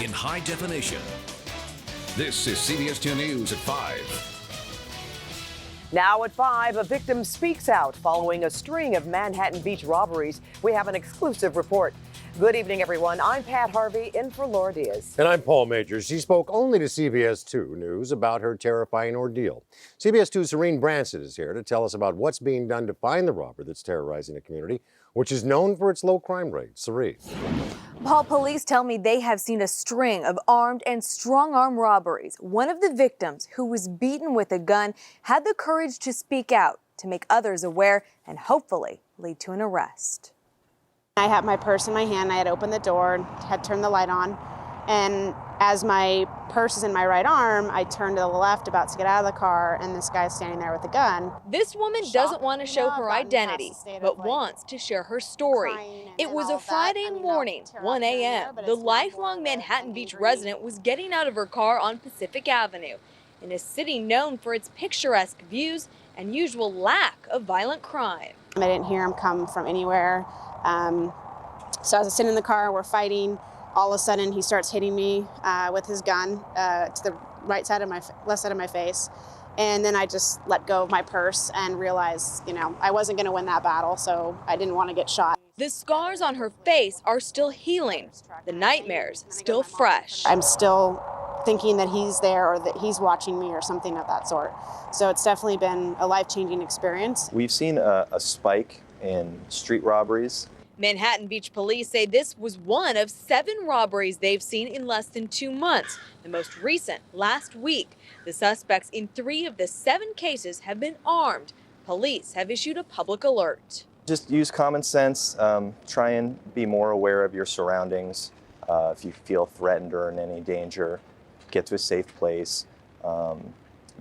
in high definition. This is CBS 2 News at 5. Now at 5, a victim speaks out following a string of Manhattan Beach robberies. We have an exclusive report. Good evening, everyone. I'm Pat Harvey, in for Laura Diaz. And I'm Paul Majors. She spoke only to CBS 2 News about her terrifying ordeal. CBS 2's Serene Branson is here to tell us about what's being done to find the robber that's terrorizing the community, which is known for its low crime rate. Serene. Paul, police tell me they have seen a string of armed and strong-arm robberies. One of the victims, who was beaten with a gun, had the courage to speak out to make others aware and hopefully lead to an arrest. I had my purse in my hand. I had opened the door, had turned the light on, and as my purse is in my right arm, I turned to the left about to get out of the car, and this guy's standing there with a gun. This woman doesn't want to show her identity, but wants to share her story. It was a Friday morning, 1 a.m. The lifelong Manhattan Beach resident was getting out of her car on Pacific Avenue, in a city known for its picturesque views and usual lack of violent crime. I didn't hear him come from anywhere. So as I sit in the car, we're fighting. All of a sudden, he starts hitting me with his gun to the left side of my face. And then I just let go of my purse and realized, I wasn't going to win that battle, so I didn't want to get shot. The scars on her face are still healing. The nightmares still fresh. I'm still thinking that he's there or that he's watching me or something of that sort. So it's definitely been a life-changing experience. We've seen a spike in street robberies. Manhattan Beach police say this was one of 7 robberies they've seen in less than 2 months. The most recent, last week. The suspects in 3 of the 7 cases have been armed. Police have issued a public alert. Just use common sense. Try and be more aware of your surroundings. If you feel threatened or in any danger, get to a safe place.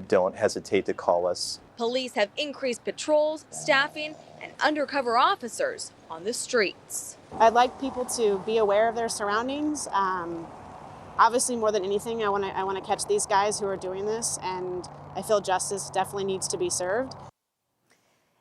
Don't hesitate to call us. Police have increased patrols, staffing, and undercover officers on the streets. I'd like people to be aware of their surroundings. Obviously, more than anything, I want to catch these guys who are doing this, and I feel justice definitely needs to be served.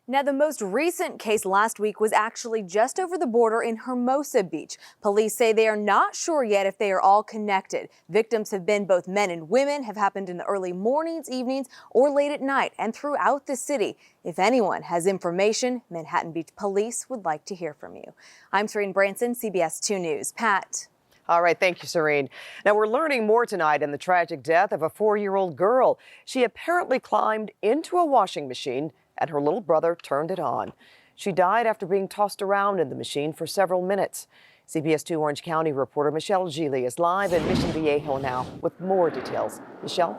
Now, the most recent case last week was actually just over the border in Hermosa Beach. Police say they are not sure yet if they are all connected. Victims have been both men and women, have happened in the early mornings, evenings, or late at night and throughout the city. If anyone has information, Manhattan Beach Police would like to hear from you. I'm Serene Branson, CBS 2 News. Pat. All right, thank you, Serene. Now, we're learning more tonight in the tragic death of a 4-year-old girl. She apparently climbed into a washing machine and her little brother turned it on. She died after being tossed around in the machine for several minutes. CBS 2 Orange County reporter Michelle Gili is live in Mission Viejo now with more details. Michelle?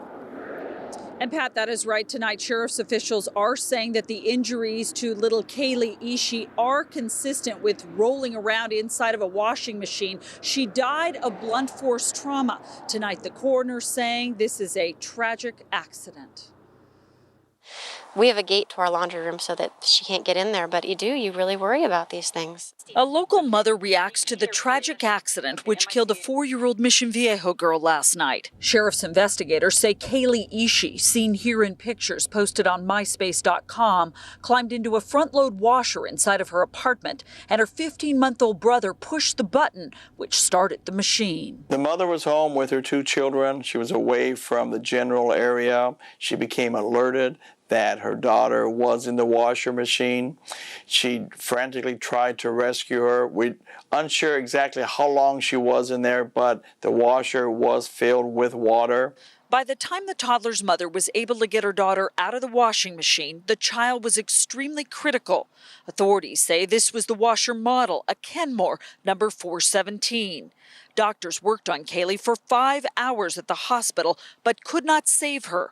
And Pat, that is right. Tonight, sheriff's officials are saying that the injuries to little Kaylee Ishii are consistent with rolling around inside of a washing machine. She died of blunt force trauma. Tonight, the coroner saying this is a tragic accident. We have a gate to our laundry room so that she can't get in there, but you really worry about these things. A local mother reacts to the tragic accident which killed a 4-year-old Mission Viejo girl last night. Sheriff's investigators say Kaylee Ishii, seen here in pictures posted on myspace.com, climbed into a front-load washer inside of her apartment, and her 15-month-old brother pushed the button which started the machine. The mother was home with her 2 children. She was away from the general area. She became alerted that her daughter was in the washer machine. She frantically tried to rescue her. We're unsure exactly how long she was in there, but the washer was filled with water. By the time the toddler's mother was able to get her daughter out of the washing machine, the child was extremely critical. Authorities say this was the washer model, a Kenmore number 417. Doctors worked on Kaylee for 5 hours at the hospital, but could not save her.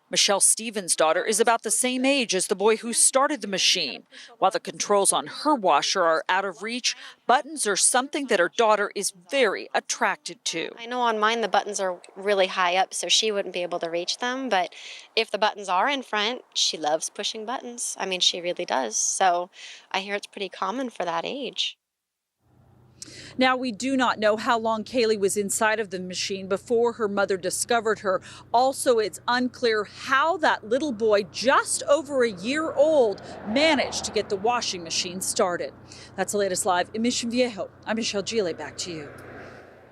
Michelle Stevens' daughter is about the same age as the boy who started the machine. While the controls on her washer are out of reach, buttons are something that her daughter is very attracted to. I know on mine the buttons are really high up, so she wouldn't be able to reach them. But if the buttons are in front, she loves pushing buttons. I mean, she really does. So I hear it's pretty common for that age. Now, we do not know how long Kaylee was inside of the machine before her mother discovered her. Also, it's unclear how that little boy, just over a year old, managed to get the washing machine started. That's the latest live in Mission Viejo. I'm Michelle Gili. Back to you.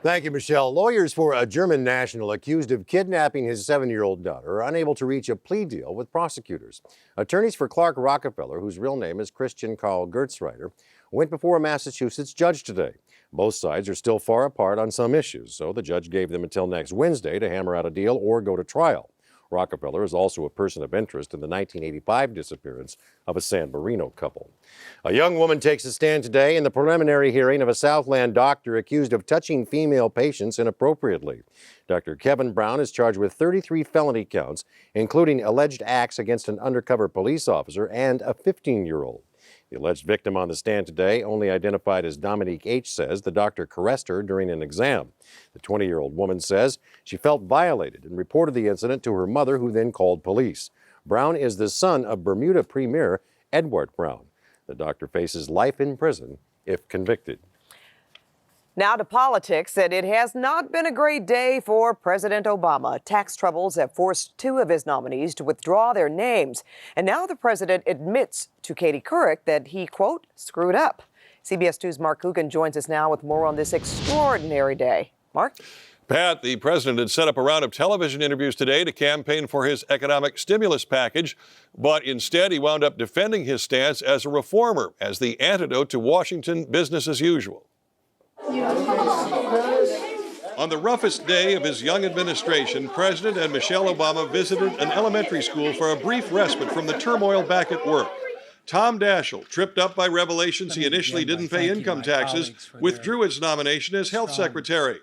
Thank you, Michelle. Lawyers for a German national accused of kidnapping his 7-year-old daughter are unable to reach a plea deal with prosecutors. Attorneys for Clark Rockefeller, whose real name is Christian Karl Gertzreiter, went before a Massachusetts judge today. Both sides are still far apart on some issues, so the judge gave them until next Wednesday to hammer out a deal or go to trial. Rockefeller is also a person of interest in the 1985 disappearance of a San Marino couple. A young woman takes a stand today in the preliminary hearing of a Southland doctor accused of touching female patients inappropriately. Dr. Kevin Brown is charged with 33 felony counts, including alleged acts against an undercover police officer and a 15-year-old. The alleged victim on the stand today, only identified as Dominique H., says the doctor caressed her during an exam. The 20-year-old woman says she felt violated and reported the incident to her mother, who then called police. Brown is the son of Bermuda Premier Edward Brown. The doctor faces life in prison if convicted. Now to politics, and it has not been a great day for President Obama. Tax troubles have forced 2 of his nominees to withdraw their names. And now the president admits to Katie Couric that he, quote, screwed up. CBS 2's Mark Coogan joins us now with more on this extraordinary day. Mark? Pat, the president had set up a round of television interviews today to campaign for his economic stimulus package, but instead he wound up defending his stance as a reformer, as the antidote to Washington business as usual. On the roughest day of his young administration, President and Michelle Obama visited an elementary school for a brief respite from the turmoil back at work. Tom Daschle, tripped up by revelations he initially didn't pay income taxes, withdrew his nomination as health secretary.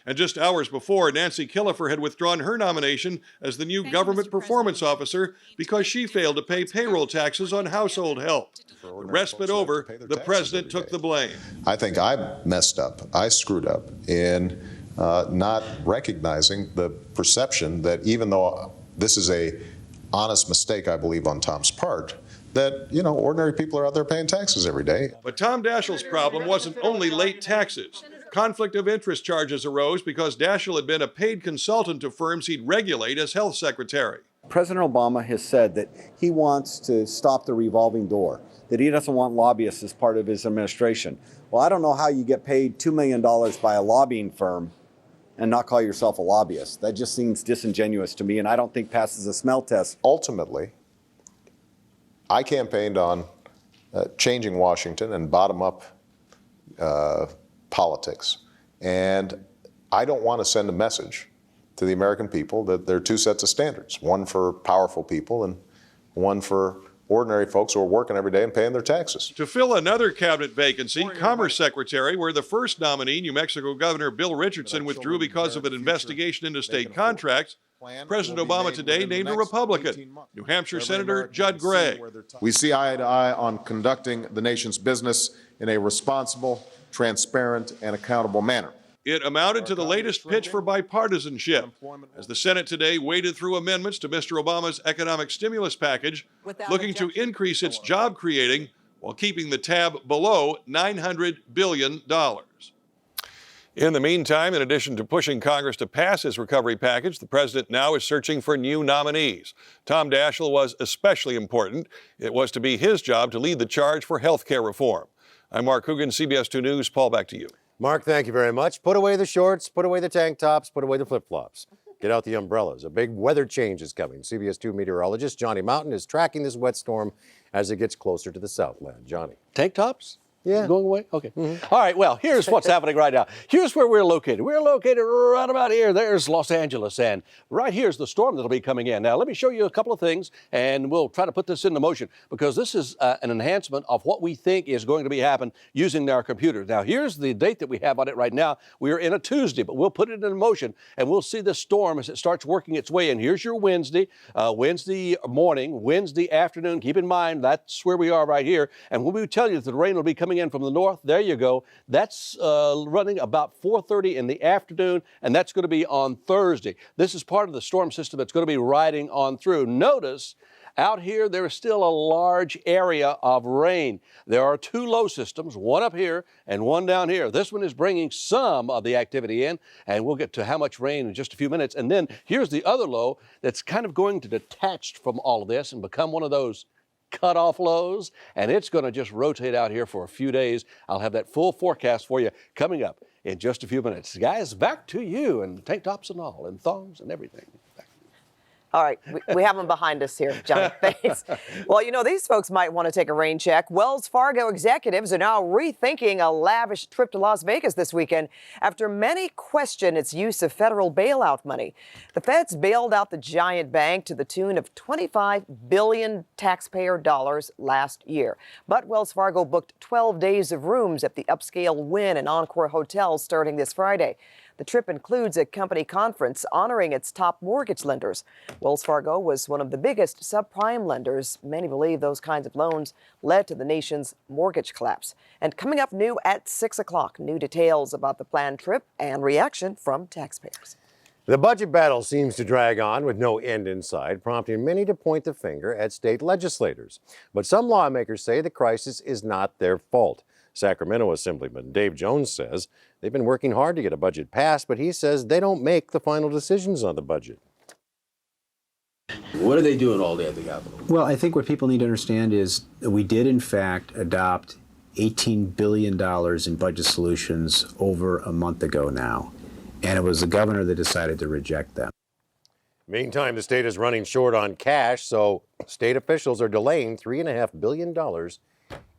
And just hours before, Nancy Killefer had withdrawn her nomination as the new government performance officer because she failed to pay payroll taxes on household help. The respite over, the president took the blame. I think I messed up. I screwed up in not recognizing the perception that even though this is a honest mistake, I believe, on Tom's part, that, you know, ordinary people are out there paying taxes every day. But Tom Daschle's problem wasn't only late taxes. Conflict of interest charges arose because Daschle had been a paid consultant to firms he'd regulate as health secretary. President Obama has said that he wants to stop the revolving door, that he doesn't want lobbyists as part of his administration. Well, I don't know how you get paid $2 million by a lobbying firm and not call yourself a lobbyist. That just seems disingenuous to me, and I don't think passes a smell test. Ultimately, I campaigned on changing Washington and bottom-up politics. And I don't want to send a message to the American people that there are 2 sets of standards, one for powerful people and one for ordinary folks who are working every day and paying their taxes. To fill another cabinet vacancy, Commerce Secretary, where the first nominee, New Mexico Governor Bill Richardson, withdrew because of an investigation into state contracts, President Obama today named a Republican, New Hampshire Senator Judd Gregg. We see eye to eye on conducting the nation's business in a responsible, transparent, and accountable manner. It amounted to the latest pitch for bipartisanship, as the Senate today waded through amendments to Mr. Obama's economic stimulus package, looking to increase its job creating while keeping the tab below $900 billion. In the meantime, in addition to pushing Congress to pass his recovery package, the president now is searching for new nominees. Tom Daschle was especially important. It was to be his job to lead the charge for health care reform. I'm Mark Coogan, CBS 2 News. Paul, back to you. Mark, thank you very much. Put away the shorts, put away the tank tops, put away the flip-flops. Get out the umbrellas. A big weather change is coming. CBS 2 meteorologist Johnny Mountain is tracking this wet storm as it gets closer to the Southland. Johnny. Tank tops? Yeah. Going away? Okay. All right, well, here's what's happening right now. Here's where we're located. We're located right about here. There's Los Angeles, and right here's the storm that'll be coming in. Now, let me show you a couple of things, and we'll try to put this into motion, because this is an enhancement of what we think is going to be happening using our computer. Now, here's the date that we have on it right now. We are in a Tuesday, but we'll put it in motion, and we'll see the storm as it starts working its way in. Here's your Wednesday, Wednesday morning, Wednesday afternoon. Keep in mind, that's where we are right here. And when we tell you that the rain will be coming in from the north, there you go. That's running about 4:30 in the afternoon, and that's going to be on Thursday. This is part of the storm system that's going to be riding on through. Notice out here, there is still a large area of rain. There are 2 low systems, one up here and one down here. This one is bringing some of the activity in, and we'll get to how much rain in just a few minutes. And then here's the other low that's kind of going to detach from all of this and become one of those cut-off lows, and it's going to just rotate out here for a few days. I'll have that full forecast for you coming up in just a few minutes. Guys, back to you, and tank tops and all, and thongs and everything. All right, we have them behind us here, Johnny. Thanks. Well, you know, these folks might want to take a rain check. Wells Fargo executives are now rethinking a lavish trip to Las Vegas this weekend after many question its use of federal bailout money. The feds bailed out the giant bank to the tune of $25 billion taxpayer dollars last year. But Wells Fargo booked 12 days of rooms at the upscale Wynn and Encore hotels starting this Friday. The trip includes a company conference honoring its top mortgage lenders. Wells Fargo was one of the biggest subprime lenders. Many believe those kinds of loans led to the nation's mortgage collapse. And coming up new at 6 o'clock, new details about the planned trip and reaction from taxpayers. The budget battle seems to drag on with no end in sight, prompting many to point the finger at state legislators. But some lawmakers say the crisis is not their fault. Sacramento Assemblyman Dave Jones says they've been working hard to get a budget passed, but he says they don't make the final decisions on the budget. What are they doing all day at the Capitol? Well, I think what people need to understand is that we did, in fact, adopt $18 billion in budget solutions over a month ago now, and it was the governor that decided to reject them. Meantime, the state is running short on cash, so state officials are delaying $3.5 billion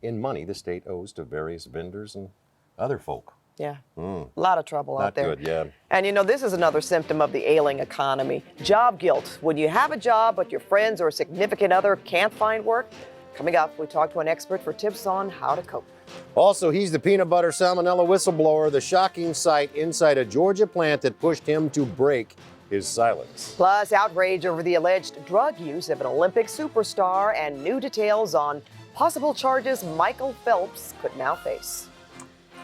in money the state owes to various vendors and other folk. Yeah, a lot of trouble out there. Not good, yeah. And you know, this is another symptom of the ailing economy. Job guilt. When you have a job, but your friends or significant other can't find work. Coming up, we talk to an expert for tips on how to cope. Also, he's the peanut butter salmonella whistleblower, the shocking sight inside a Georgia plant that pushed him to break his silence. Plus, outrage over the alleged drug use of an Olympic superstar and new details on possible charges Michael Phelps could now face.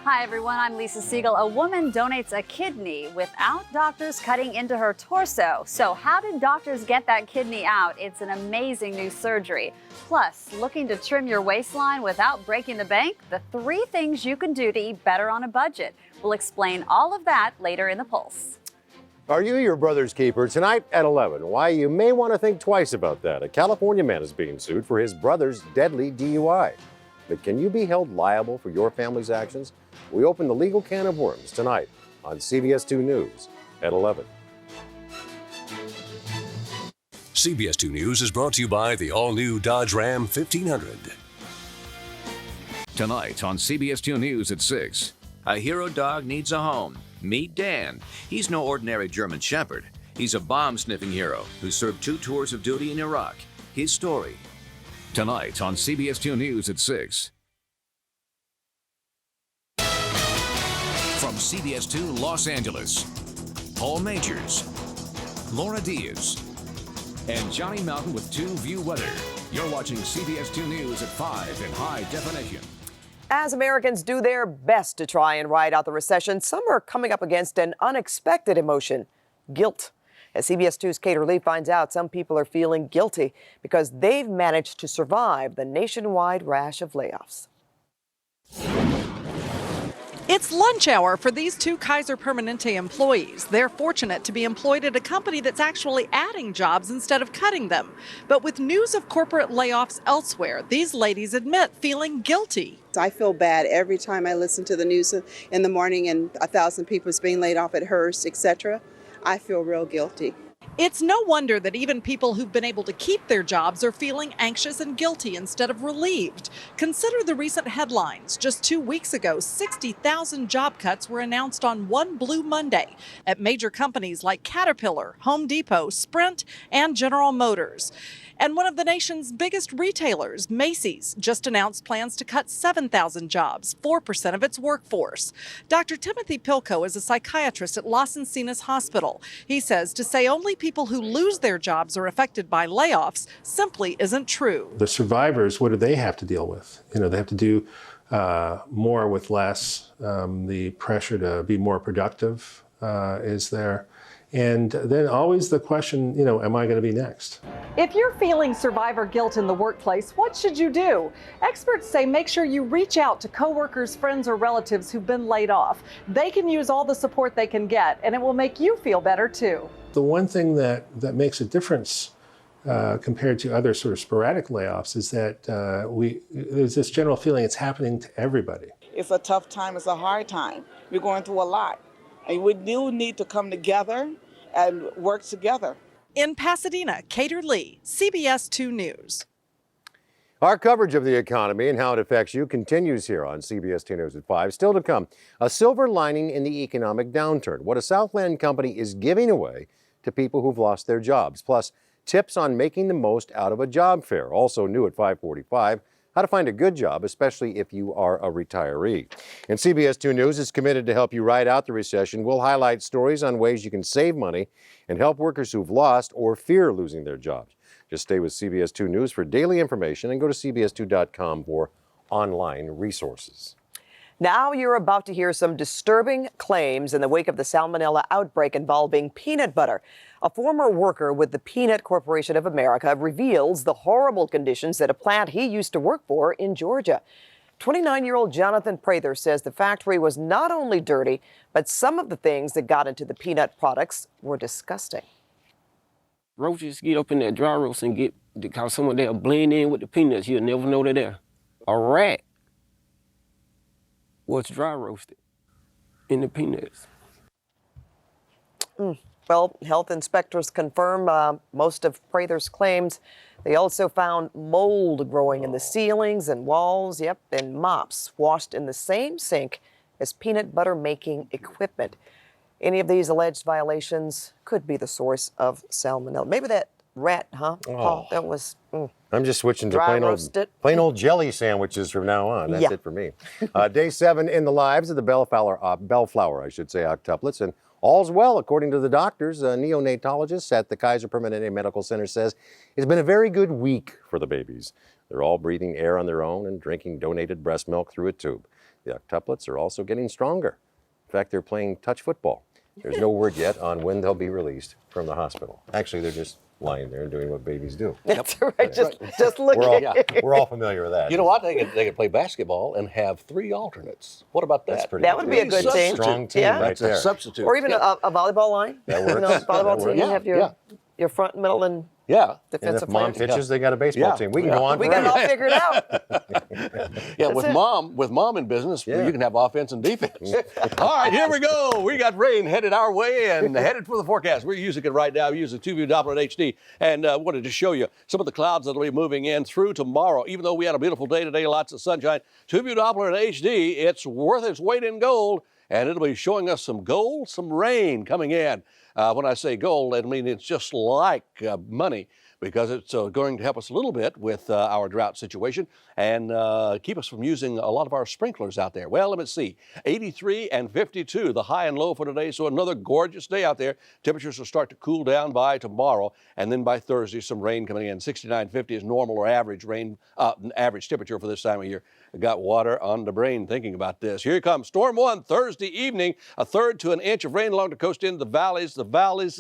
Hi everyone, I'm Lisa Siegel. A woman donates a kidney without doctors cutting into her torso. So how did doctors get that kidney out? It's an amazing new surgery. Plus, looking to trim your waistline without breaking the bank? The 3 things you can do to eat better on a budget. We'll explain all of that later in the Pulse. Are you your brother's keeper? Tonight at 11, why you may want to think twice about that. A California man is being sued for his brother's deadly DUI. But can you be held liable for your family's actions? We open the legal can of worms tonight on CBS 2 News at 11. CBS 2 News is brought to you by the all-new Dodge Ram 1500. Tonight on CBS 2 News at 6. A hero dog needs a home. Meet Dan. He's no ordinary German Shepherd. He's a bomb-sniffing hero who served 2 tours of duty in Iraq. His story. Tonight on CBS 2 News at 6. From CBS 2 Los Angeles, Paul Majors, Laura Diaz, and Johnny Mountain with 2 View Weather. You're watching CBS 2 News at 5 in high definition. As Americans do their best to try and ride out the recession, some are coming up against an unexpected emotion, guilt. As CBS 2's Cater Lee finds out, some people are feeling guilty because they've managed to survive the nationwide rash of layoffs. It's lunch hour for these 2 Kaiser Permanente employees. They're fortunate to be employed at a company that's actually adding jobs instead of cutting them. But with news of corporate layoffs elsewhere, these ladies admit feeling guilty. I feel bad every time I listen to the news in the morning and 1,000 people is being laid off at Hearst, etc. I feel real guilty. It's no wonder that even people who've been able to keep their jobs are feeling anxious and guilty instead of relieved. Consider the recent headlines. Just 2 weeks ago, 60,000 job cuts were announced on one Blue Monday at major companies like Caterpillar, Home Depot, Sprint, and General Motors. And one of the nation's biggest retailers, Macy's, just announced plans to cut 7,000 jobs, 4% of its workforce. Dr. Timothy Pilko is a psychiatrist at Los Encinas Hospital. He says to say only people who lose their jobs are affected by layoffs simply isn't true. The survivors, what do they have to deal with? You know, they have to do more with less. The pressure to be more productive is there. And then always the question, you know, am I going to be next? If you're feeling survivor guilt in the workplace, what should you do? Experts say make sure you reach out to coworkers, friends, or relatives who've been laid off. They can use all the support they can get, and it will make you feel better too. The one thing that makes a difference compared to other sort of sporadic layoffs is that there's this general feeling it's happening to everybody. it's a tough time, it's a hard time. We're going through a lot. And we do need to come together and work together. In Pasadena, Cater Lee, CBS 2 News. Our coverage of the economy and how it affects you continues here on CBS 2 News at 5. Still to come, a silver lining in the economic downturn, what a Southland company is giving away to people who've lost their jobs, plus tips on making the most out of a job fair. Also new at 5:45, how to find a good job, especially if you are a retiree. And CBS 2 News is committed to help you ride out the recession. We'll highlight stories on ways you can save money and help workers who've lost or fear losing their jobs. Just stay with CBS 2 News for daily information and go to cbs2.com for online resources. Now you're about to hear some disturbing claims in the wake of the salmonella outbreak involving peanut butter. A former worker with the Peanut Corporation of America reveals the horrible conditions at a plant he used to work for in Georgia. 29-year-old Jonathan Prather says the factory was not only dirty, but some of the things that got into the peanut products were disgusting. Roaches get up in that dry roast and because some of they'll blend in with the peanuts. You'll never know they're there. A rat was dry roasted in the peanuts. Well, health inspectors confirm most of Prather's claims. They also found mold growing in the ceilings and walls, and mops washed in the same sink as peanut butter making equipment. Any of these alleged violations could be the source of salmonella. Maybe that rat, huh? Paul, that was... I'm just switching to plain old jelly sandwiches from now on. That's it for me. Day 7 in the lives of the bellflower, octuplets, and all's well, according to the doctors. A neonatologist at the Kaiser Permanente Medical Center says it's been a very good week for the babies. They're all breathing air on their own and drinking donated breast milk through a tube. The octuplets are also getting stronger. In fact, they're playing touch football. There's no word yet on when they'll be released from the hospital. Actually, they're just lying there and doing what babies do. That's right. Just looking. We're all familiar with that. You know what? They could play basketball and have 3 alternates. What about that? That would be a good team. Strong team right there. Substitute. Or even a volleyball line. That works. Volleyball team. You have your front, middle, and defensive and if players. mom pitches, they got a baseball team. We can go on We forever. got it all figured out. with mom in business, you can have offense and defense. All right, here we go. We got rain headed our way and headed for the forecast. We're using it right now. We're using 2-view Doppler in HD, and wanted to show you some of the clouds that'll be moving in through tomorrow. Even though we had a beautiful day today, lots of sunshine, 2-view Doppler in HD, it's worth its weight in gold, and it'll be showing us some gold, some rain coming in. When I say gold, I mean it's just like money, because it's going to help us a little bit with our drought situation and keep us from using a lot of our sprinklers out there. Well, let me see. 83 and 52, the high and low for today, so another gorgeous day out there. Temperatures will start to cool down by tomorrow, and then by Thursday, some rain coming in. 69, 50 is normal or average rain, average temperature for this time of year. I got water on the brain thinking about this. Here comes Storm 1 Thursday evening, a 1/3 to an inch of rain along the coast into the valleys. The valleys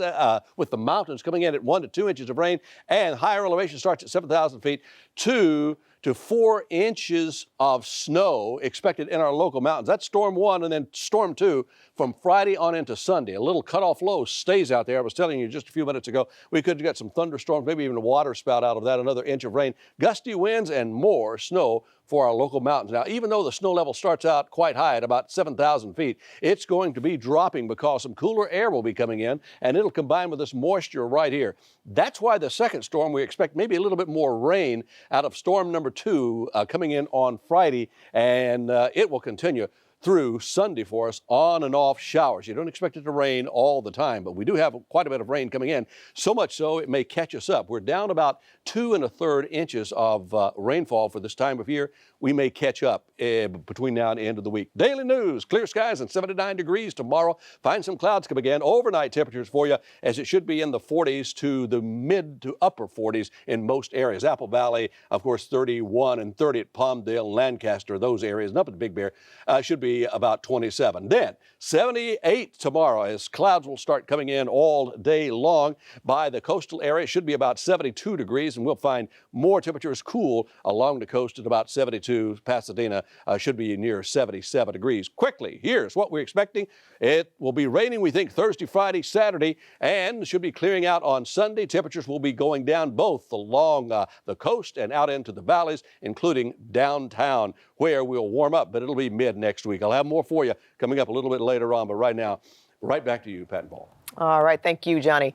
with the mountains coming in at 1 to 2 inches of rain, and higher elevation starts at 7,000 feet, 2 to 4 inches of snow expected in our local mountains. That's Storm 1, and then Storm 2 from Friday on into Sunday. A little cutoff low stays out there. I was telling you just a few minutes ago, we could get some thunderstorms, maybe even a water spout out of that, another inch of rain, gusty winds, and more snow for our local mountains. Now, even though the snow level starts out quite high at about 7,000 feet, it's going to be dropping because some cooler air will be coming in, and it'll combine with this moisture right here. That's why the second storm, we expect maybe a little bit more rain out of storm number 2 coming in on Friday, and it will continue through Sunday for us, on and off showers. You don't expect it to rain all the time, but we do have quite a bit of rain coming in, so much so it may catch us up. We're down about 2 1/3 inches of rainfall for this time of year. We may catch up between now and the end of the week. Daily news, clear skies and 79 degrees tomorrow. Find some clouds coming in. Overnight temperatures for you, as it should be in the 40s to the mid to upper 40s in most areas. Apple Valley, of course, 31 and 30 at Palmdale and Lancaster, those areas, and up at Big Bear should be be about 27. Then 78 tomorrow as clouds will start coming in all day long. By the coastal area, it should be about 72 degrees, and we'll find more temperatures cool along the coast at about 72. Pasadena should be near 77 degrees. Quickly, here's what we're expecting. It will be raining, we think, Thursday, Friday, Saturday, and should be clearing out on Sunday. Temperatures will be going down both along the coast and out into the valleys, including downtown, where we'll warm up, but it'll be mid next week. I'll have more for you coming up a little bit later on, but right now, right back to you, Pat and Paul. All right, thank you, Johnny.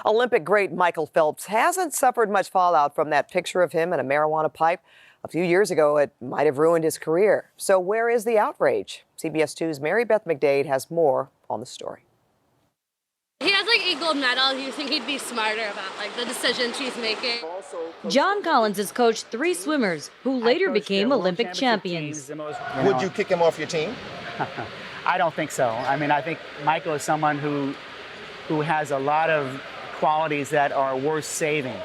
Olympic great Michael Phelps hasn't suffered much fallout from that picture of him in a marijuana pipe. A few years ago, it might have ruined his career. So where is the outrage? CBS 2's Mary Beth McDade has more on the story. He has like a gold medal. You think he'd be smarter about like the decisions he's making. John Collins has coached 3 swimmers who later became Olympic champions. Would you kick him off your team? I don't think so. I mean, I think Michael is someone who has a lot of qualities that are worth saving.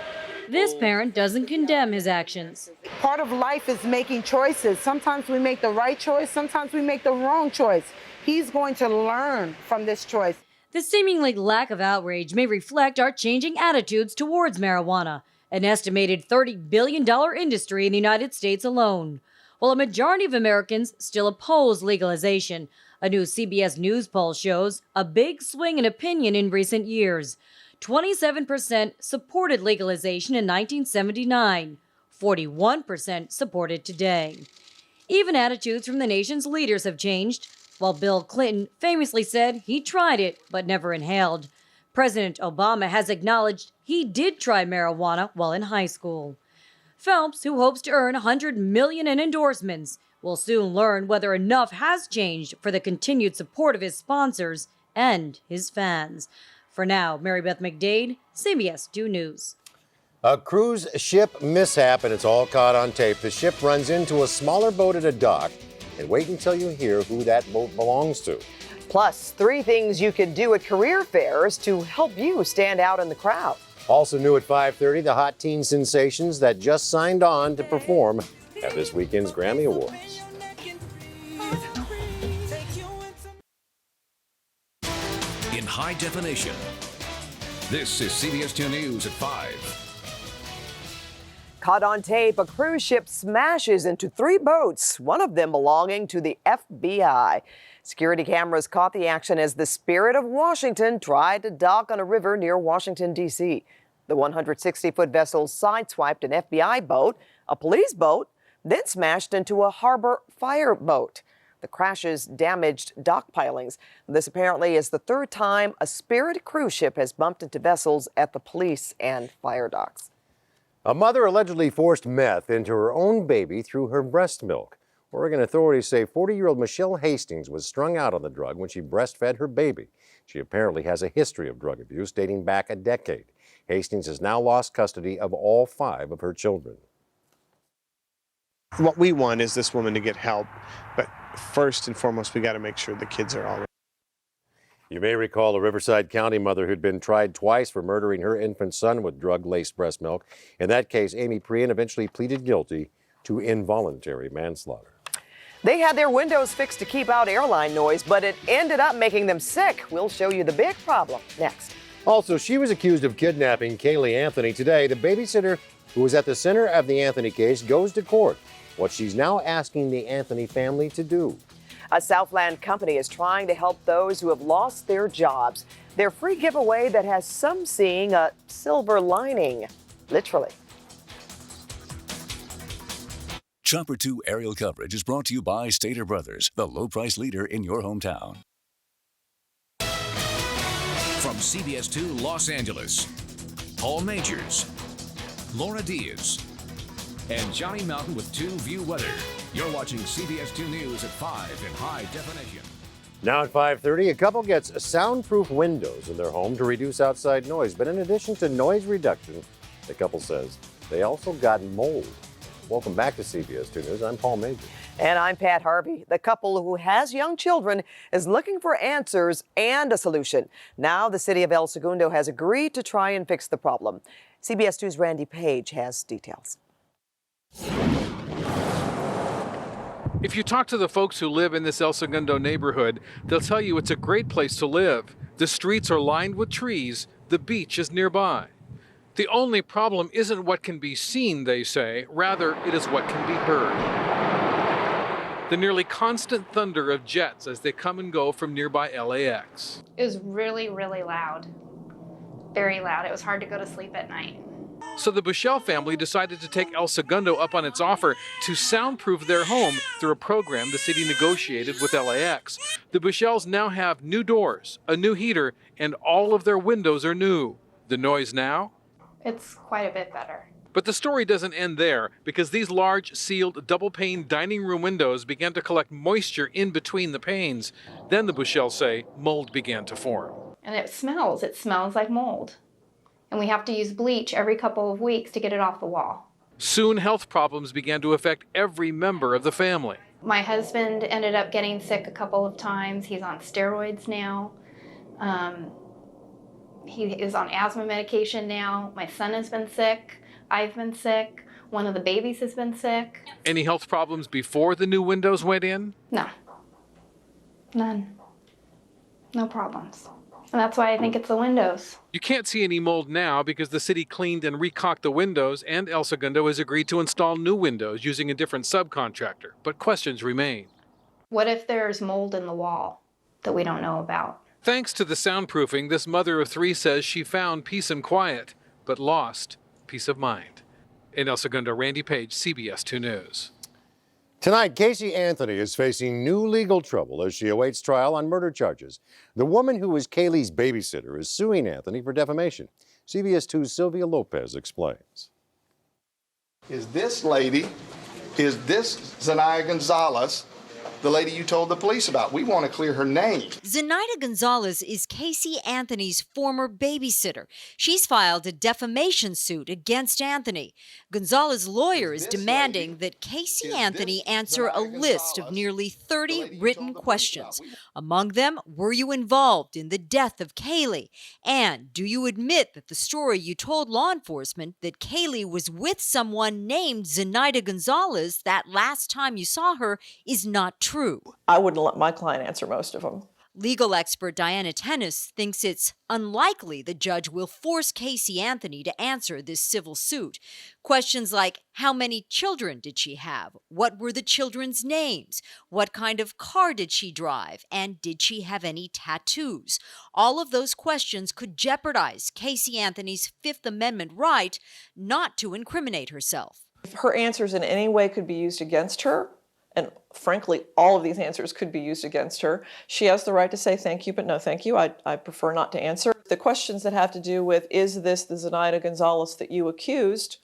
This parent doesn't condemn his actions. Part of life is making choices. Sometimes we make the right choice, sometimes we make the wrong choice. He's going to learn from this choice. The seemingly lack of outrage may reflect our changing attitudes towards marijuana, an estimated $30 billion industry in the United States alone. While a majority of Americans still oppose legalization, a new CBS News poll shows a big swing in opinion in recent years. 27% supported legalization in 1979, 41% support it today. Even attitudes from the nation's leaders have changed. While Bill Clinton famously said he tried it but never inhaled, President Obama has acknowledged he did try marijuana while in high school. Phelps, who hopes to earn $100 million in endorsements, will soon learn whether enough has changed for the continued support of his sponsors and his fans. For now, Mary Beth McDade, CBS 2 News. A cruise ship mishap, and it's all caught on tape. The ship runs into a smaller boat at a dock. And wait until you hear who that boat belongs to. Plus, 3 things you can do at career fairs to help you stand out in the crowd. Also new at 5:30, the hot teen sensations that just signed on to perform at this weekend's Grammy Awards. In high definition, this is CBS 2 News at 5. Caught on tape, a cruise ship smashes into 3 boats, one of them belonging to the FBI. Security cameras caught the action as the Spirit of Washington tried to dock on a river near Washington, D.C. The 160-foot vessel sideswiped an FBI boat, a police boat, then smashed into a harbor fire boat. The crashes damaged dock pilings. This apparently is the 3rd time a Spirit cruise ship has bumped into vessels at the police and fire docks. A mother allegedly forced meth into her own baby through her breast milk. Oregon authorities say 40-year-old Michelle Hastings was strung out on the drug when she breastfed her baby. She apparently has a history of drug abuse dating back a decade. Hastings has now lost custody of all 5 of her children. What we want is this woman to get help, but first and foremost, we got to make sure the kids are all right. You may recall a Riverside County mother who'd been tried twice for murdering her infant son with drug-laced breast milk. In that case, Amy Prien eventually pleaded guilty to involuntary manslaughter. They had their windows fixed to keep out airline noise, but it ended up making them sick. We'll show you the big problem next. Also, she was accused of kidnapping Kaylee Anthony. Today, the babysitter who was at the center of the Anthony case goes to court. What she's now asking the Anthony family to do. A Southland company is trying to help those who have lost their jobs. Their free giveaway that has some seeing a silver lining, literally. Chopper 2 aerial coverage is brought to you by Stater Brothers, the low-price leader in your hometown. From CBS 2 Los Angeles, Paul Majors, Laura Diaz, and Johnny Mountain with 2 View Weather. You're watching CBS 2 News at 5 in high definition. Now at 5:30, a couple gets soundproof windows in their home to reduce outside noise. But in addition to noise reduction, the couple says they also got mold. Welcome back to CBS 2 News. I'm Paul Major. And I'm Pat Harvey. The couple who has young children is looking for answers and a solution. Now the city of El Segundo has agreed to try and fix the problem. CBS 2's Randy Page has details. If you talk to the folks who live in this El Segundo neighborhood, they'll tell you it's a great place to live. The streets are lined with trees, the beach is nearby. The only problem isn't what can be seen, they say, rather it is what can be heard. The nearly constant thunder of jets as they come and go from nearby LAX. It was really, really loud. Very loud. It was hard to go to sleep at night. So the Bushell family decided to take El Segundo up on its offer to soundproof their home through a program the city negotiated with LAX. The Bushells now have new doors, a new heater, and all of their windows are new. The noise now? It's quite a bit better. But the story doesn't end there, because these large, sealed, double-pane dining room windows began to collect moisture in between the panes. Then, the Bushells say, mold began to form. And it smells. It smells like mold. And we have to use bleach every couple of weeks to get it off the wall. Soon, health problems began to affect every member of the family. My husband ended up getting sick a couple of times. He's on steroids now. He is on asthma medication now. My son has been sick. I've been sick. One of the babies has been sick. Any health problems before the new windows went in? No. None. No problems. And that's why I think it's the windows. You can't see any mold now because the city cleaned and recaulked the windows, and El Segundo has agreed to install new windows using a different subcontractor. But questions remain. What if there's mold in the wall that we don't know about? Thanks to the soundproofing, this mother of three says she found peace and quiet, but lost peace of mind. In El Segundo, Randy Page, CBS 2 News. Tonight, Casey Anthony is facing new legal trouble as she awaits trial on murder charges. The woman who was Kaylee's babysitter is suing Anthony for defamation. CBS 2's Sylvia Lopez explains. Is this Zenaida Gonzalez, the lady you told the police about? We want to clear her name. Zenaida Gonzalez is Casey Anthony's former babysitter. She's filed a defamation suit against Anthony. Gonzalez's lawyer is demanding that Casey Anthony answer a list of nearly 30 written questions. Among them, were you involved in the death of Kaylee? And do you admit that the story you told law enforcement that Kaylee was with someone named Zenaida Gonzalez that last time you saw her is not true? I wouldn't let my client answer most of them. Legal expert Diana Tennis thinks it's unlikely the judge will force Casey Anthony to answer this civil suit. Questions like, how many children did she have? What were the children's names? What kind of car did she drive? And did she have any tattoos? All of those questions could jeopardize Casey Anthony's Fifth Amendment right not to incriminate herself. If her answers in any way could be used against her, and frankly, all of these answers could be used against her, she has the right to say thank you, but no thank you. I prefer not to answer. The questions that have to do with, is this the Zenaida Gonzalez that you accused?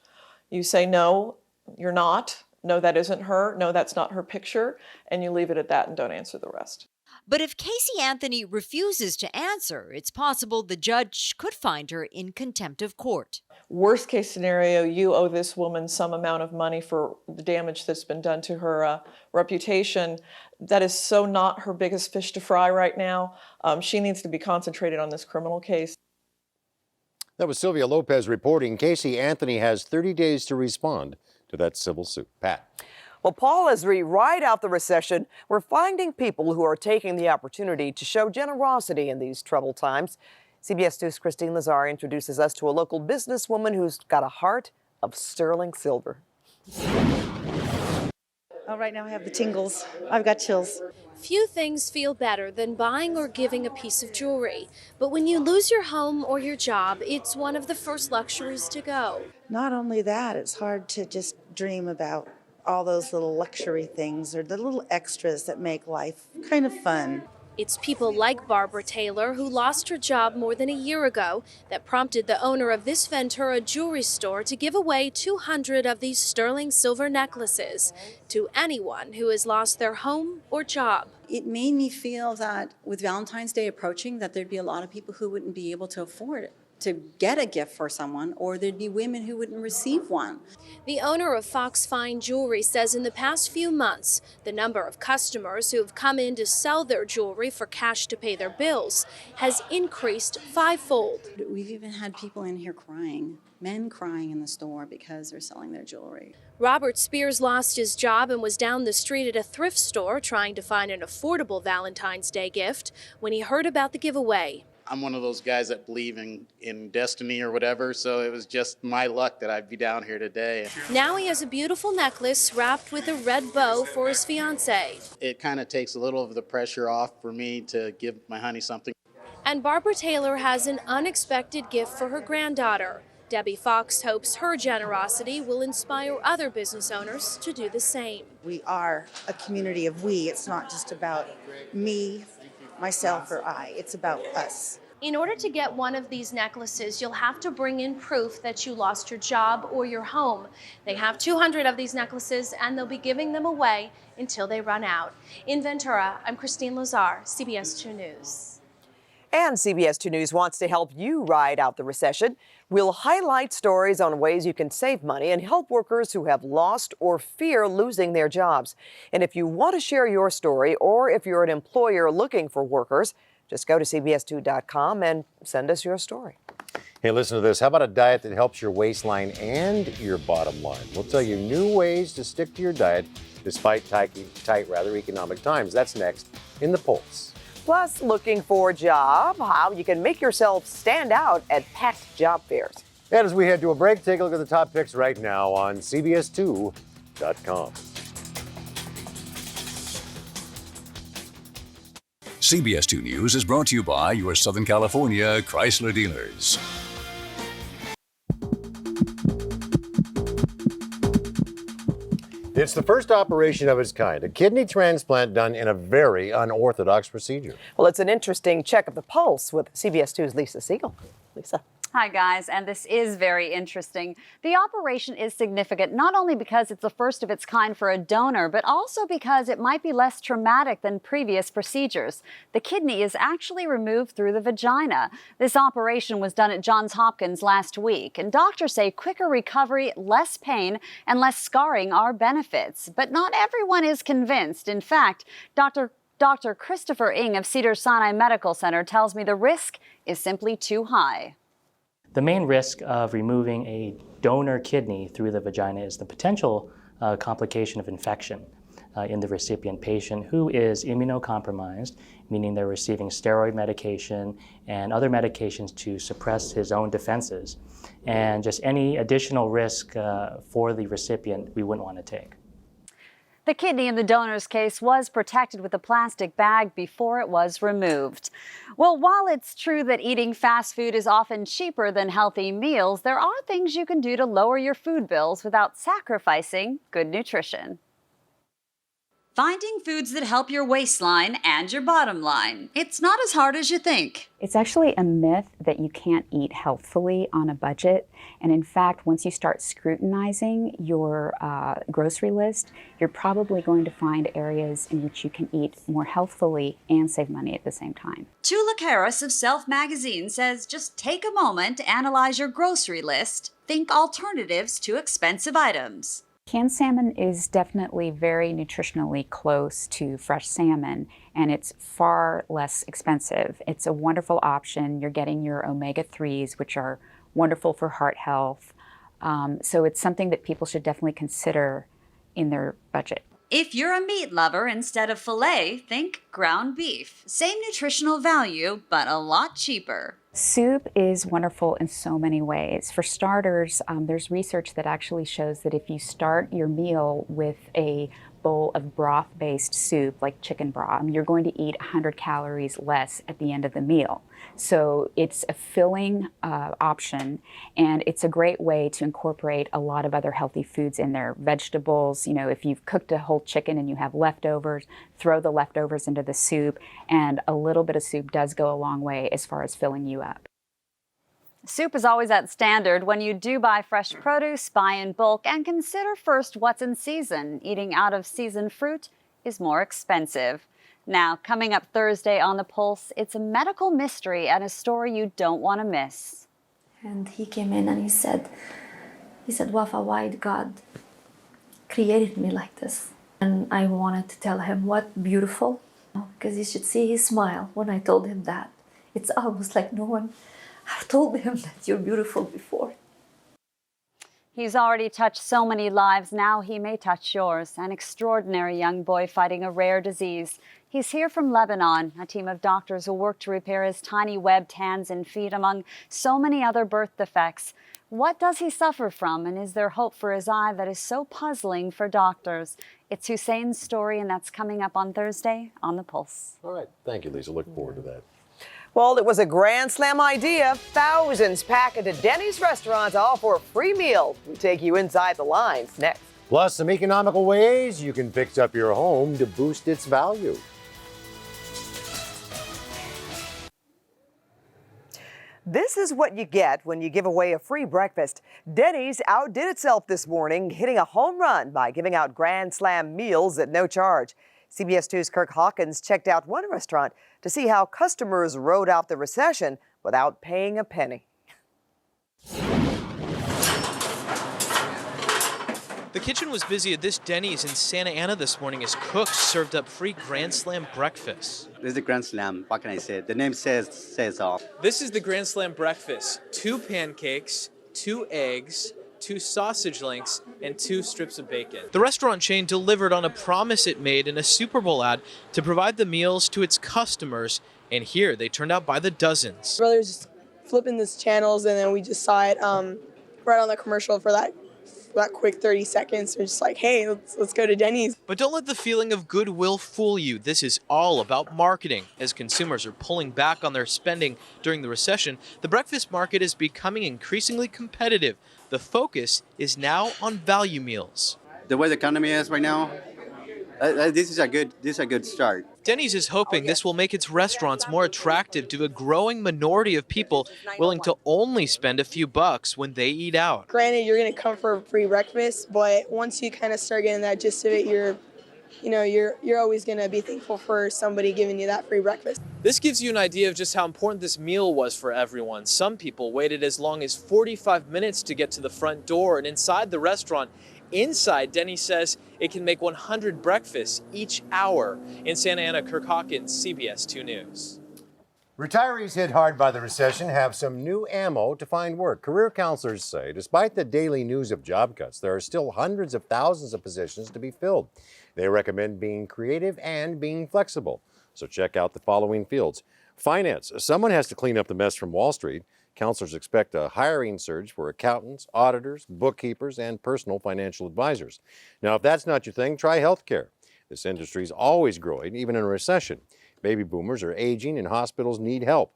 You say, no, you're not. No, that isn't her. No, that's not her picture. And you leave it at that and don't answer the rest. But if Casey Anthony refuses to answer, it's possible the judge could find her in contempt of court. Worst case scenario, you owe this woman some amount of money for the damage that's been done to her reputation. That is so not her biggest fish to fry right now. She needs to be concentrated on this criminal case. That was Sylvia Lopez reporting. Casey Anthony has 30 days to respond to that civil suit. Pat. Well, Paul, as we ride out the recession, we're finding people who are taking the opportunity to show generosity in these troubled times. CBS 2's Christine Lazar introduces us to a local businesswoman who's got a heart of sterling silver. Oh, right now I have the tingles. I've got chills. Few things feel better than buying or giving a piece of jewelry. But when you lose your home or your job, it's one of the first luxuries to go. Not only that, it's hard to just dream about all those little luxury things or the little extras that make life kind of fun. It's people like Barbara Taylor, who lost her job more than a year ago, that prompted the owner of this Ventura jewelry store to give away 200 of these sterling silver necklaces to anyone who has lost their home or job. It made me feel that with Valentine's Day approaching, that there'd be a lot of people who wouldn't be able to afford to get a gift for someone, or there'd be women who wouldn't receive one. The owner of Fox Fine Jewelry says in the past few months, the number of customers who have come in to sell their jewelry for cash to pay their bills has increased fivefold. We've even had people in here crying, men crying in the store because they're selling their jewelry. Robert Spears lost his job and was down the street at a thrift store trying to find an affordable Valentine's Day gift when he heard about the giveaway. I'm one of those guys that believe in destiny or whatever, so it was just my luck that I'd be down here today. Now he has a beautiful necklace wrapped with a red bow for his fiancée. It kind of takes a little of the pressure off for me to give my honey something. And Barbara Taylor has an unexpected gift for her granddaughter. Debbie Fox hopes her generosity will inspire other business owners to do the same. We are a community of we. It's not just about me, myself, or I. It's about us. In order to get one of these necklaces, you'll have to bring in proof that you lost your job or your home. They have 200 of these necklaces, and they'll be giving them away until they run out. In Ventura, I'm Christine Lazar, CBS 2 News. And CBS 2 News wants to help you ride out the recession. We'll highlight stories on ways you can save money and help workers who have lost or fear losing their jobs. And if you want to share your story, or if you're an employer looking for workers, just go to CBS2.com and send us your story. Hey, listen to this. How about a diet that helps your waistline and your bottom line? We'll tell you new ways to stick to your diet despite tight economic times. That's next in The Pulse. Plus, looking for a job, how you can make yourself stand out at packed job fairs. And as we head to a break, take a look at the top picks right now on CBS2.com. CBS 2 News is brought to you by your Southern California Chrysler dealers. It's the first operation of its kind, a kidney transplant done in a very unorthodox procedure. Well, it's an interesting check of the pulse with CBS 2's Lisa Siegel. Lisa. Hi, guys, and this is very interesting. The operation is significant not only because it's the first of its kind for a donor, but also because it might be less traumatic than previous procedures. The kidney is actually removed through the vagina. This operation was done at Johns Hopkins last week, and doctors say quicker recovery, less pain, and less scarring are benefits. But not everyone is convinced. In fact, Dr. Christopher Ng of Cedars-Sinai Medical Center tells me the risk is simply too high. The main risk of removing a donor kidney through the vagina is the potential complication of infection in the recipient patient who is immunocompromised, meaning they're receiving steroid medication and other medications to suppress his own defenses. And just any additional risk for the recipient we wouldn't want to take. The kidney in the donor's case was protected with a plastic bag before it was removed. Well, while it's true that eating fast food is often cheaper than healthy meals, there are things you can do to lower your food bills without sacrificing good nutrition. Finding foods that help your waistline and your bottom line. It's not as hard as you think. It's actually a myth that you can't eat healthfully on a budget. And in fact, once you start scrutinizing your grocery list, you're probably going to find areas in which you can eat more healthfully and save money at the same time. Tula Karras of Self Magazine says just take a moment to analyze your grocery list. Think alternatives to expensive items. Canned salmon is definitely very nutritionally close to fresh salmon, and it's far less expensive. It's a wonderful option. You're getting your omega-3s, which are wonderful for heart health. So it's something that people should definitely consider in their budget. If you're a meat lover, instead of filet, think ground beef. Same nutritional value, but a lot cheaper. Soup is wonderful in so many ways. For starters, there's research that actually shows that if you start your meal with a bowl of broth-based soup, like chicken broth, you're going to eat 100 calories less at the end of the meal. So it's a filling option, and it's a great way to incorporate a lot of other healthy foods in there. Vegetables, if you've cooked a whole chicken and you have leftovers, throw the leftovers into the soup, and a little bit of soup does go a long way as far as filling you up. Soup is always at standard. When you do buy fresh produce, buy in bulk, and consider first what's in season. Eating out of season fruit is more expensive. Now, coming up Thursday on The Pulse, it's a medical mystery and a story you don't want to miss. And he came in and he said, Wafa, why did God created me like this? And I wanted to tell him what beautiful, because you should see his smile when I told him that. It's almost like no one have told him that you're beautiful before. He's already touched so many lives, now he may touch yours. An extraordinary young boy fighting a rare disease. He's here from Lebanon. A team of doctors will work to repair his tiny webbed hands and feet among so many other birth defects. What does he suffer from, and is there hope for his eye that is so puzzling for doctors? It's Hussein's story, and that's coming up on Thursday on The Pulse. All right. Thank you, Lisa. Look forward to that. Well, it was a grand slam idea. Thousands pack into Denny's restaurants, all for a free meal. We take you inside the lines next. Plus, some economical ways you can fix up your home to boost its value. This is what you get when you give away a free breakfast. Denny's outdid itself this morning, hitting a home run by giving out grand slam meals at no charge. CBS 2's Kirk Hawkins checked out one restaurant to see how customers rode out the recession without paying a penny. The kitchen was busy at this Denny's in Santa Ana this morning as cooks served up free Grand Slam breakfast. This is the Grand Slam. What can I say? The name says all. This is the Grand Slam breakfast. 2 pancakes, 2 eggs, 2 sausage links, and 2 strips of bacon. The restaurant chain delivered on a promise it made in a Super Bowl ad to provide the meals to its customers, and here they turned out by the dozens. Brothers just flipping these channels, and then we just saw it right on the commercial for that quick 30 seconds. We're just like, hey, let's go to Denny's. But don't let the feeling of goodwill fool you. This is all about marketing. As consumers are pulling back on their spending during the recession, the breakfast market is becoming increasingly competitive. The focus is now on value meals. The way the economy is right now, this is a good start. Denny's is hoping this will make its restaurants more attractive to a growing minority of people willing to only spend a few bucks when they eat out. Granted, you're gonna come for a free breakfast, but once you kind of start getting that gist of it, you're always gonna be thankful for somebody giving you that free breakfast. This gives you an idea of just how important this meal was for everyone. Some people waited as long as 45 minutes to get to the front door, and inside the restaurant, Denny's says it can make 100 breakfasts each hour. In Santa Ana, Kirk Hawkins, CBS 2 News. Retirees hit hard by the recession have some new ammo to find work. Career counselors say despite the daily news of job cuts, there are still hundreds of thousands of positions to be filled. They recommend being creative and being flexible. So check out the following fields. Finance. Someone has to clean up the mess from Wall Street. Counselors expect a hiring surge for accountants, auditors, bookkeepers, and personal financial advisors. Now, if that's not your thing, try healthcare. This industry is always growing, even in a recession. Baby boomers are aging and hospitals need help.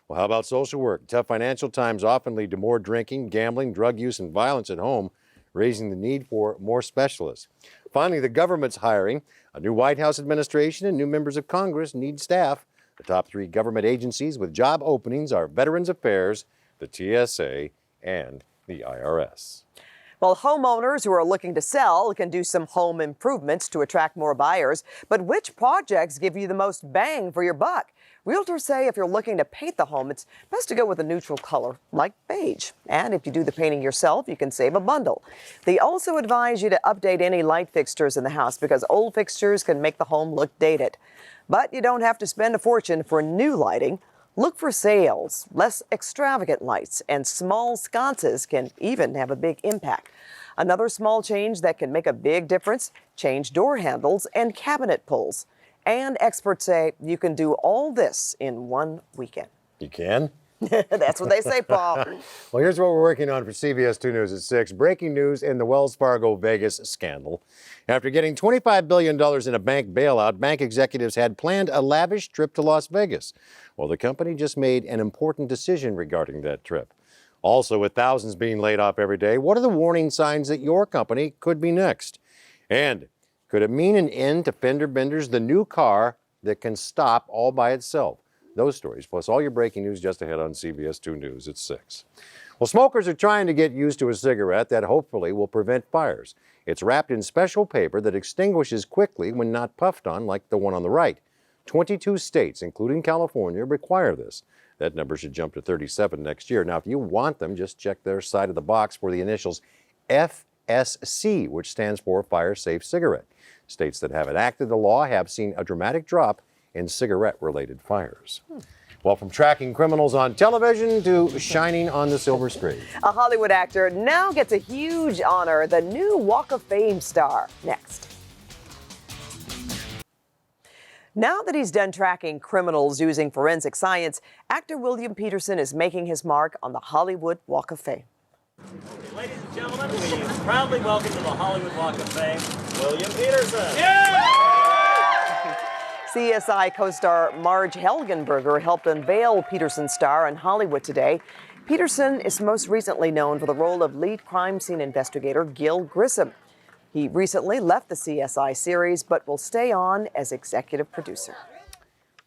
Well, how about social work? Tough financial times often lead to more drinking, gambling, drug use, and violence at home, raising the need for more specialists. Finally, the government's hiring. A new White House administration and new members of Congress need staff. The top 3 government agencies with job openings are Veterans Affairs, the TSA, and the IRS. Well, homeowners who are looking to sell can do some home improvements to attract more buyers. But which projects give you the most bang for your buck? Realtors say if you're looking to paint the home, it's best to go with a neutral color like beige. And if you do the painting yourself, you can save a bundle. They also advise you to update any light fixtures in the house because old fixtures can make the home look dated. But you don't have to spend a fortune for new lighting. Look for sales, less extravagant lights, and small sconces can even have a big impact. Another small change that can make a big difference, change door handles and cabinet pulls. And experts say you can do all this in one weekend. You can? That's what they say, Paul. Well, here's what we're working on for CBS 2 News at 6. Breaking news in the Wells Fargo Vegas scandal. After getting $25 billion in a bank bailout, bank executives had planned a lavish trip to Las Vegas. Well, the company just made an important decision regarding that trip. Also, with thousands being laid off every day, what are the warning signs that your company could be next? And could it mean an end to fender benders, the new car that can stop all by itself? Those stories, plus all your breaking news just ahead on CBS 2 News at 6. Well, smokers are trying to get used to a cigarette that hopefully will prevent fires. It's wrapped in special paper that extinguishes quickly when not puffed on, like the one on the right. 22 states, including California, require this. That number should jump to 37 next year. Now, if you want them, just check their side of the box for the initials FSC, which stands for Fire Safe Cigarette. States that have enacted the law have seen a dramatic drop in cigarette-related fires. Well, from tracking criminals on television to shining on the silver screen. A Hollywood actor now gets a huge honor, the new Walk of Fame star. Next. Now that he's done tracking criminals using forensic science, actor William Peterson is making his mark on the Hollywood Walk of Fame. Ladies and gentlemen, we proudly welcome to the Hollywood Walk of Fame, William Peterson. Yeah! CSI co-star Marge Helgenberger helped unveil Peterson's star in Hollywood today. Peterson is most recently known for the role of lead crime scene investigator Gil Grissom. He recently left the CSI series, but will stay on as executive producer.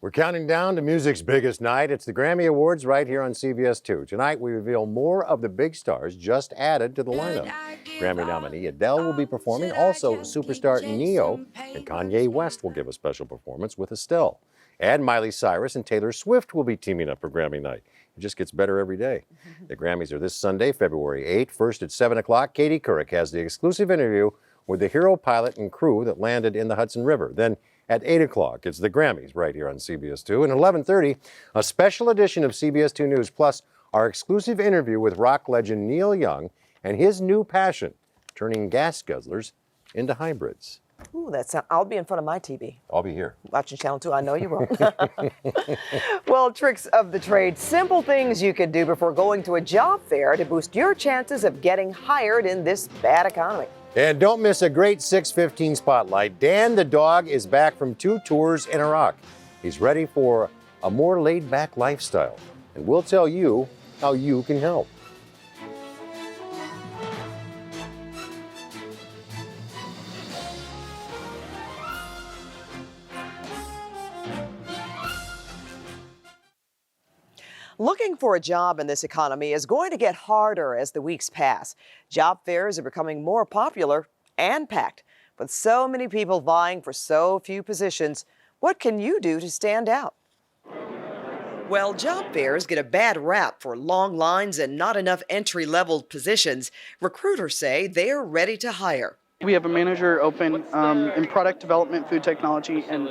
We're counting down to music's biggest night. It's the Grammy Awards right here on CBS 2. Tonight, we reveal more of the big stars just added to the lineup. Grammy nominee Adele will be performing. Also, superstar Neo and Kanye West will give a special performance with Estelle. And Miley Cyrus and Taylor Swift will be teaming up for Grammy night. It just gets better every day. The Grammys are this Sunday, February 8th. First at 7 o'clock, Katie Couric has the exclusive interview with the hero pilot and crew that landed in the Hudson River. Then at 8 o'clock, it's the Grammys right here on CBS 2. And at 11:30, a special edition of CBS 2 News, plus our exclusive interview with rock legend Neil Young and his new passion, turning gas guzzlers into hybrids. Ooh, I'll be in front of my TV. I'll be here. Watching Channel 2, I know you will. Well, tricks of the trade, simple things you can do before going to a job fair to boost your chances of getting hired in this bad economy. And don't miss a great 6:15 spotlight. Dan the dog is back from 2 tours in Iraq. He's ready for a more laid-back lifestyle, and we'll tell you how you can help. Looking for a job in this economy is going to get harder as the weeks pass. Job fairs are becoming more popular and packed. With so many people vying for so few positions, what can you do to stand out? Well, job fairs get a bad rap for long lines and not enough entry-level positions. Recruiters say they're ready to hire. We have a manager open in product development, food technology, and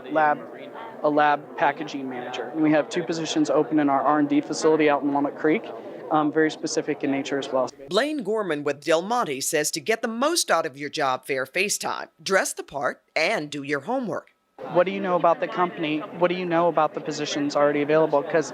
a lab packaging manager. And we have 2 positions open in our R&D facility out in Walnut Creek, very specific in nature as well. Blaine Gorman with Del Monte says to get the most out of your job fair FaceTime, dress the part, and do your homework. What do you know about the company? What do you know about the positions already available? Because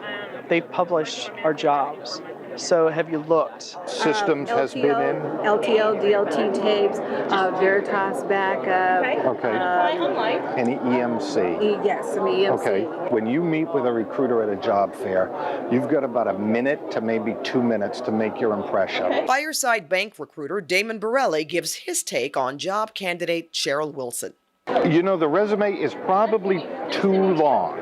they publish our jobs. So have you looked? Systems has been in? LTL, DLT tapes, Veritas backup. Okay. Any EMC? Yes, some EMC. Okay. When you meet with a recruiter at a job fair, you've got about a minute to maybe 2 minutes to make your impression. Fireside Bank recruiter Damon Borelli gives his take on job candidate Cheryl Wilson. You know, the resume is probably too long,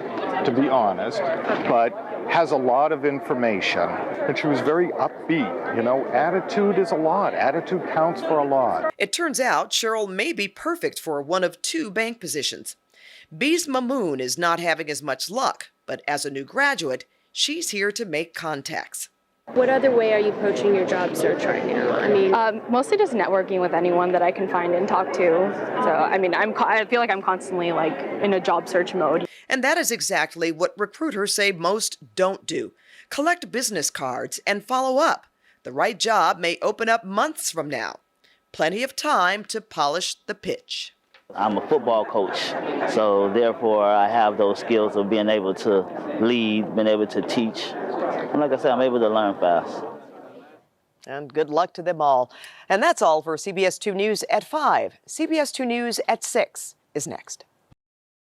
to be honest, but has a lot of information. And she was very upbeat. You know, attitude is a lot. Attitude counts for a lot. It turns out Cheryl may be perfect for one of 2 bank positions. Bees Mamoon is not having as much luck, but as a new graduate, she's here to make contacts. What other way are you approaching your job search right now? I mean, mostly just networking with anyone that I can find and talk to. So, I mean, I feel like I'm constantly like in a job search mode. And that is exactly what recruiters say most don't do. Collect business cards and follow up. The right job may open up months from now. Plenty of time to polish the pitch. I'm a football coach, so therefore I have those skills of being able to lead, being able to teach. And like I said, I'm able to learn fast. And good luck to them all. And that's all for CBS 2 News at 5. CBS 2 News at 6 is next.